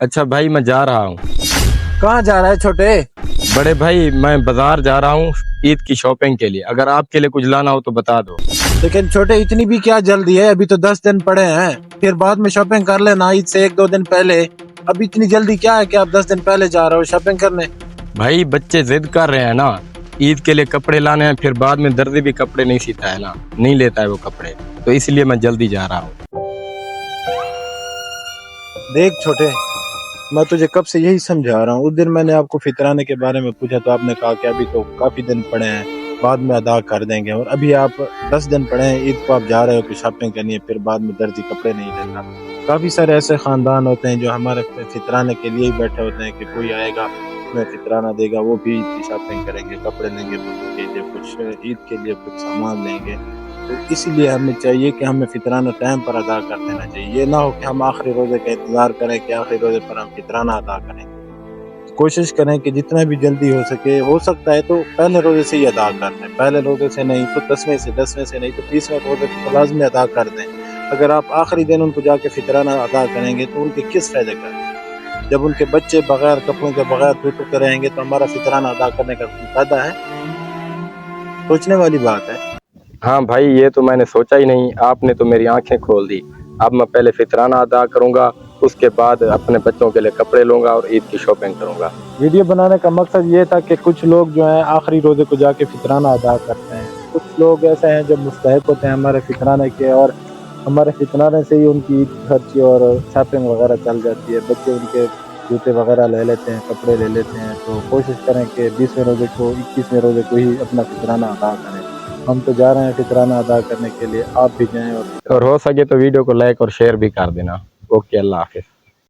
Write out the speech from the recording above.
अच्छा भाई, मैं जा रहा हूँ। कहाँ जा रहा है छोटे? बड़े भाई, मैं बाजार जा रहा हूँ ईद की शॉपिंग के लिए। अगर आपके लिए कुछ लाना हो तो बता दो। लेकिन छोटे इतनी भी क्या जल्दी है, अभी तो 10 दिन पड़े हैं, फिर बाद में शॉपिंग कर लेना ईद से 1-2 दिन पहले। अब इतनी जल्दी क्या है कि आप 10 दिन पहले जा रहे हो शॉपिंग करने? भाई बच्चे जिद कर रहे हैं ना, ईद के लिए कपड़े लाने हैं, फिर बाद में दर्जी भी कपड़े नहीं सीता है ना, नहीं लेता है वो कपड़े, तो इसलिए मैं जल्दी जा रहा हूँ। देख छोटे, मैं तुझे कब से यही समझा रहा हूँ। उस दिन मैंने आपको फितराने के बारे में पूछा तो आपने कहा कि अभी तो काफी दिन पड़े हैं, बाद में अदा कर देंगे। और अभी आप 10 दिन पड़े हैं, ईद को आप जा रहे हो कि शॉपिंग करनी है, फिर बाद में दर्जी कपड़े नहीं देता। काफी सारे ऐसे खानदान होते हैं जो हमारे फितराने के लिए ही बैठे होते हैं कि कोई आएगा हमें फितराना देगा, वो भी ईद की शॉपिंग करेंगे, कपड़े लेंगे बच्चों के लिए, कुछ ईद के लिए कुछ सामान लेंगे। तो इसीलिए हमें चाहिए कि हमें फितराना टाइम पर अदा कर देना चाहिए। ये ना हो कि हम आखिरी रोजे का इंतजार करें कि आखिरी रोजे पर हम फितराना अदा करें। कोशिश करें कि जितना भी जल्दी हो सके, हो सकता है तो पहले रोजे से ही अदा कर दें, पहले रोजे से नहीं तो 10वें से, 10वें से नहीं तो 20वें रोजे को लाजमी अदा कर दें। अगर आप आखिरी दिन उनको जाके फितराना अदा करेंगे तो उनके किस फायदे का? जब उनके बच्चे बगैर कपड़ों के बगैर भूखे रहेंगे तो हमारा फितराना अदा करने का कोई फायदा है? सोचने वाली बात है। हाँ भाई, ये तो मैंने सोचा ही नहीं, आपने तो मेरी आंखें खोल दी। अब मैं पहले फितराना अदा करूंगा, उसके बाद अपने बच्चों के लिए कपड़े लूंगा और ईद की शॉपिंग करूंगा। वीडियो बनाने का मकसद ये था कि कुछ लोग जो हैं आखिरी रोजे को जाके फितराना अदा करते हैं, कुछ लोग ऐसे हैं जो मुस्तहिक होते हैं हमारे फितराने के, और हमारे फितराने से ही उनकी ईद खर्ची और शॉपिंग वगैरह चल जाती है, बच्चे उनके जूते वगैरह ले लेते हैं, कपड़े ले लेते हैं। तो कोशिश करें कि 20वें रोजे को, 21वें रोजे को ही अपना फितराना अदा करें। हम तो जा रहे हैं फितराना अदा करने के लिए, आप भी जाएं और और हो सके तो वीडियो को लाइक और शेयर भी कर देना। ओके, अल्लाह हाफिज।